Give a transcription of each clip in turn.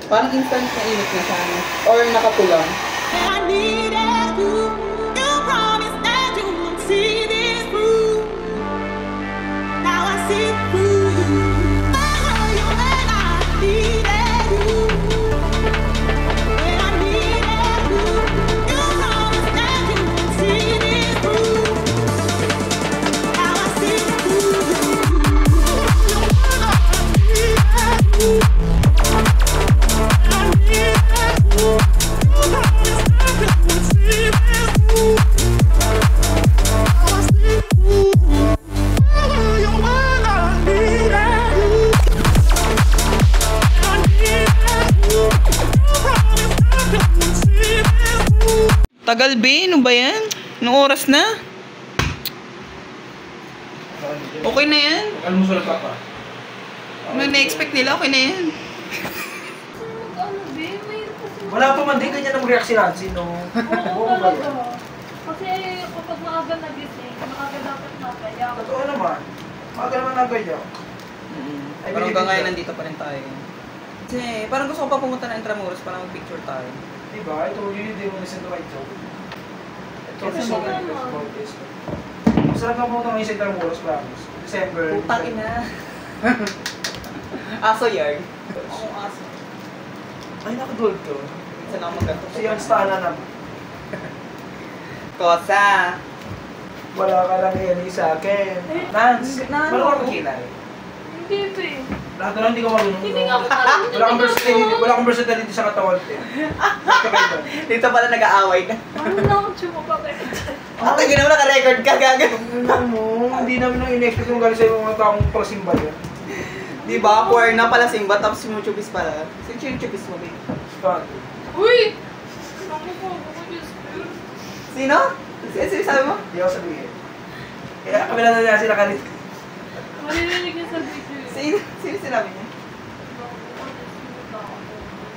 Parang instant na init na siya. Or nakapulang. Tagal, be. Ano ba yan? Anong oras na? Okay na yan? Almusal ka pa. Ano na-expect nila? Okay na yan. Wala pa man din ganyan ang react si Nancy, no? Oo, talaga. Kasi kapag maaga nagising, maaga dapat nagaya. Totoo naman. Maaga naman nagaya. Pero hanggang ngayon nandito pa rin tayo. Kasi parang gusto ko pa pumunta na Intramuros para mag-picture tayo. Diba? I told you didn't listen to my joke. I told you so many times about this. Masarap na pumunta ngayon sa Intramuros, promise. December. Putang ina. Aso yard. Ako aso. Ay, nakadulog to. Saan ako magkanto? Si Yang Stana naman. Kosa. Wala ka lang yan sa akin. Nance, marunong ka magkilay. Hindi pa eh. Lahat na lang hindi ka marunong. Hindi nga ako marunong. Wala kang versatility sa katawan. Dito pala nag-aaway ka. Ano na ako chumapapay ka dyan? Ate, ginawa naka-record ka, gaga. Hindi namin nang in-expect kung galing sa'yo mga taong pasimba yan. Diba? Poor na pala simba, tapos sumuchubis pala. Sino-chubis mo, babe? Start. Uy! Naku po, ako Diyos. Sino? Sino sabi mo? Hindi ako sabihin. Kaya kami lang na sila kanit. Maririnig niya sa video. Sino sinabi niya?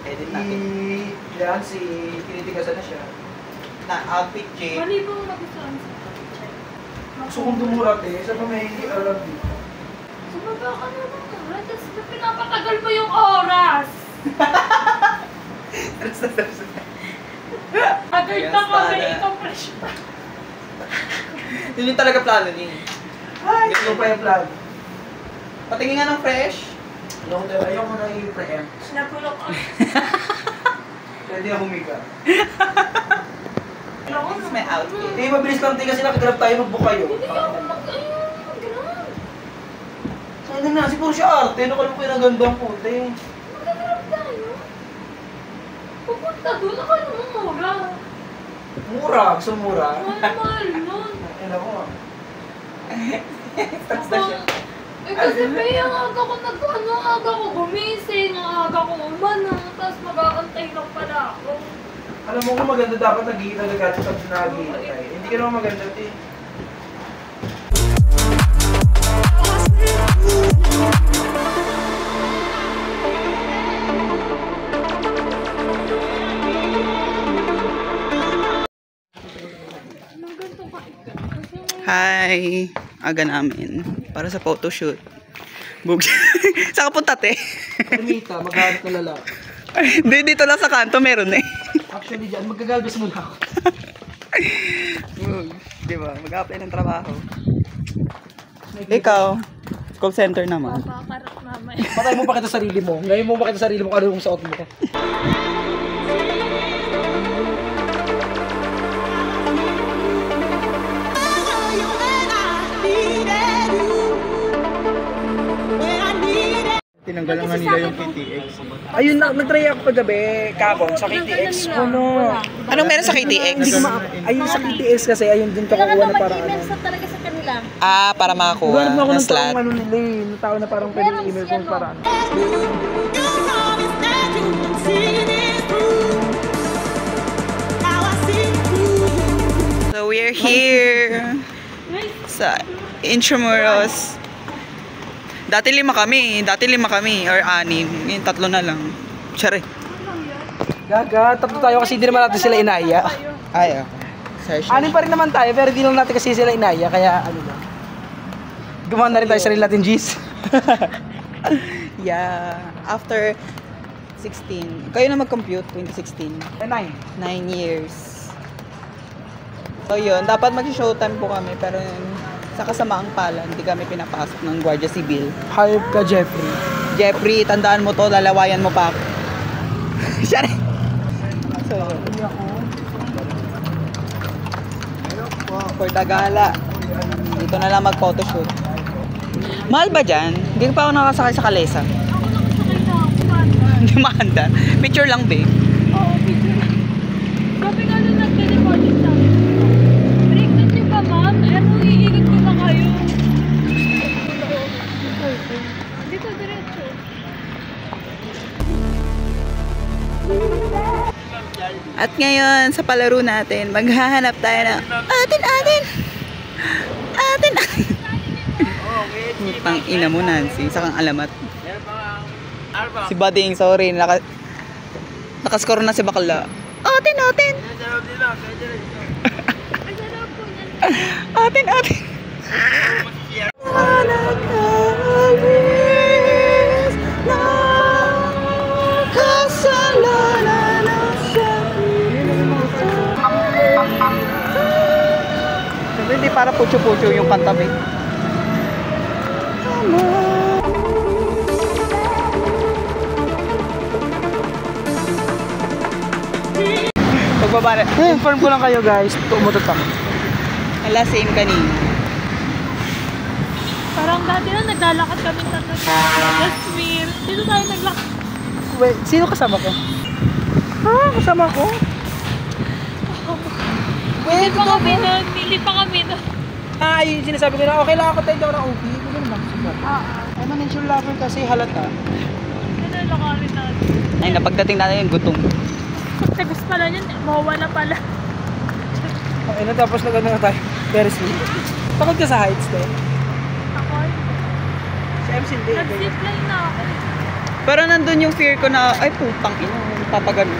Edit natin. Yan, si tinitigasan na siya. Na outfit J. Mali ba nagustuhan sa Gusto kong dumurat eh. Saan pa may alam dito? Sumaba ka naman. Tapos pinapatagal mo yung oras. Agad na kami, ikaw fresh pa. Yun yung talaga plano niya. Ay, ito pa yung plan. Patingin nga ng fresh. Ayoko na i-preempt. Napulok ako. Pwede na humiga. This is my outfit. Hindi, mabilis lang din kasi nakagrab tayo mag-book kayo. Hindi ako mag-ayun. Sana na, siguro siya arte. Ano ka lang po yung nagandang puti. Mag-grab tayo. Pupunta doon. Ako naman mura. Mura, gusto mura. Mahal nun. Ano ko ah. Tapos na siya. Eh kasi may ang aga ko aga ko gumising, ang aga ko umano, tapos mag-aantay lang pala ako. Alam mo kung maganda dapat nagigita na gato pag nagigita tayo. Hindi ka naman maganda eh. Hi! Aga namin. Para sa photoshoot. Bug. Saan ka punta, te? Kumita, maghanap na lalaki. Dito lang sa kanto, meron eh. Actually dyan, magagalbis muna ako. Diba? Mag-apply ng trabaho. Ikaw, call center naman. Papaparak mamaya. Patay mo pakita sarili mo. Ngayon mo pakita sarili mo kung ano yung suot mo. Tinanggalan nga nila yung KTX. Ayun na, nag-try ako kagabi, kapon, sa KTX. Ano? Anong meron sa KTX? Ayun sa KTX kasi, ayun din ka kukuha na parang ano. Sa talaga sa kanila. Ah, para makakuha Guard mo ako ng ng slot. taong ano nila eh. Ng tao na parang pwede email kung para ano. So we're here sa Intramuros. Dati 5 kami or 6. Ngayon 3 na lang. Tsare. Gaga, tatlo tayo kasi hindi naman natin sila inaya. Ay, okay. Anin pa rin naman tayo, pero hindi lang natin kasi sila inaya, kaya ano lang. Gumawa na rin tayo sarili natin, G's. Yeah. After 16. Kayo na mag-compute, 2016. 9. 9 years. So yun, dapat mag-showtime po kami, pero sa kasamaang pala, hindi kami pinapasok ng Guardia Civil. Hayop ka, Jeffrey. Jeffrey, tandaan mo to, lalawayan mo pa ako. Sorry. So yun. For the gala. Dito na lang mag-photoshoot. Mahal ba dyan? Hindi pa ako nakasakay sa kalesa. Ako nakasakay na ako. Paano? Hindi maanda. Picture lang, be. Oo, picture. Sabi nga nung nag-teleporting sa akin. Breakdown niyo ba, ma'am? Ano, iingat ko na kayo. Dito, diretso. At ngayon, sa palaro natin, maghahanap tayo ng atin. Putang ina mo, Nancy. Sakang alamat. Si Bading, sorry. Nakascore na si Bakla. Atin. Ay, sarap po niyan. Atin. Siyempre, hindi para pucho-pucho yung kanta, be. Pagbaba na. Inform ko lang kayo guys, umutot ako. Ala, same kanina. Parang dati na naglalakad kami tatlo sa Jasmine. Dito tayo naglakad. Wait, sino kasama ko? Kasama ko? Hindi pa kami nun. Yung sinasabi ko na okay lang ako tayo daw na OP. Hindi naman super. Ay, manager lover kasi halata. Ano yung lakarin natin? Ay, napagdating natin yung gutom. Tagus pala yun, mawala pala. Okay na, tapos nag-ano na tayo. Ferris wheel. Takot ka sa heights, te. Ako, Si MC hindi. nag-zipline na ako. Pero nandun yung fear ko na, ay putang ina, papagano.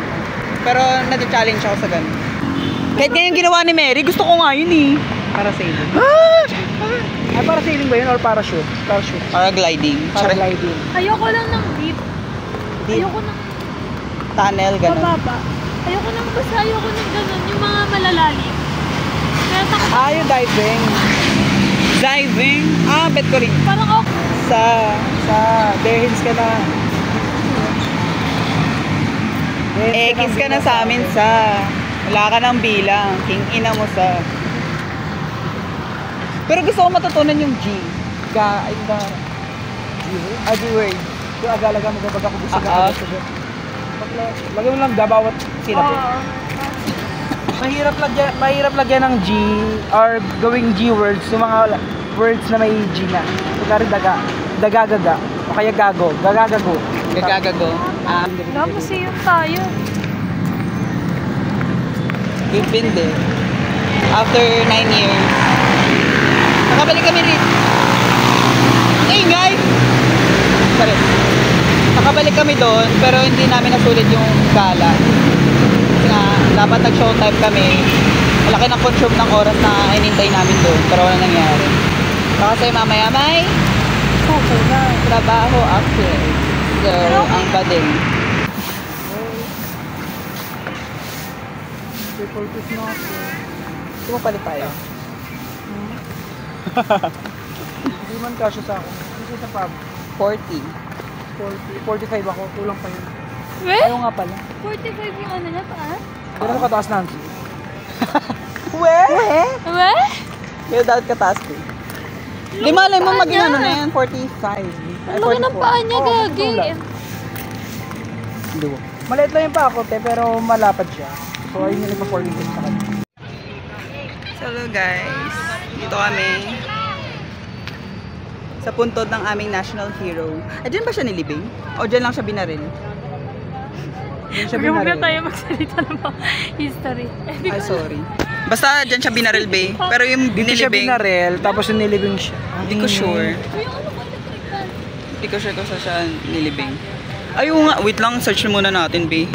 Pero nati-challenge ako sa ganun. Kahit ganyan ginawa ni Mary, gusto ko nga yun eh. Para sailing. Ay, para sailing ba yun or parachute? Parachute. Paragliding. Paragliding. Ayoko lang ng deep. Deep. Ayoko ng Tunnel, ganun. bababa. Ayoko ng basta ayoko ng ganun. Yung mga malalalim. Kaya takot. Yung diving. Diving? Bet ko rin. Parang ako. Sa Bear Hills ka na. Kiss ka na sa amin sa... Wala ka ng bilang. King ina mo sa... Pero gusto ko matutunan yung G. G-word. Yung agalaga mo kapag ako gusto Ah, ah. Lagyan mo lang bawat sila po. Mahirap lagyan ng G or gawing G words yung mga words na may G na. Kaya dagagaga o kaya gagagago. Gagagago. Wala, museum tayo. We've been there. After 9 years. Nakabalik kami rin. Ang ingay! Sorry. Nakabalik kami doon, pero hindi namin nasulit yung gala. Kasi nga, dapat nag-showtime kami. Malaki ng consume ng oras na inintay namin doon, pero wala nangyari. Kasi mamaya may trabaho after. So, ang bading. Tumapalit tayo. Hindi man kasya sa akin. Kasi sa pub. 40. 45 ako. Kulang pa yun. Weh? Ayaw nga pala. 45 yung ano na pa? Pero kataas na. Weh? Weh? Kaya dapat kataas ko. Di malay mo maging ano na yan, 45. Ang laki ng paa niya, gagi. Maliit lang yung paa ko, pero malapad siya. So, ayun yung nagpa-46 sa kanya. So, hello guys. Dito kami. Sa puntod ng aming national hero. Diyan ba siya nilibing? O diyan lang siya binaril? Yun siya Huwag na binaril. tayo magsalita ng mga history. Ay, sorry. Basta diyan siya binaril, be. Pero yung Dito siya nilibing, binaril, tapos yung nilibing siya. hindi ko sure. Uy, ano ko electric fan? Hindi ko sure kung saan siya nilibing. Ayun nga, wait lang, search muna natin, be.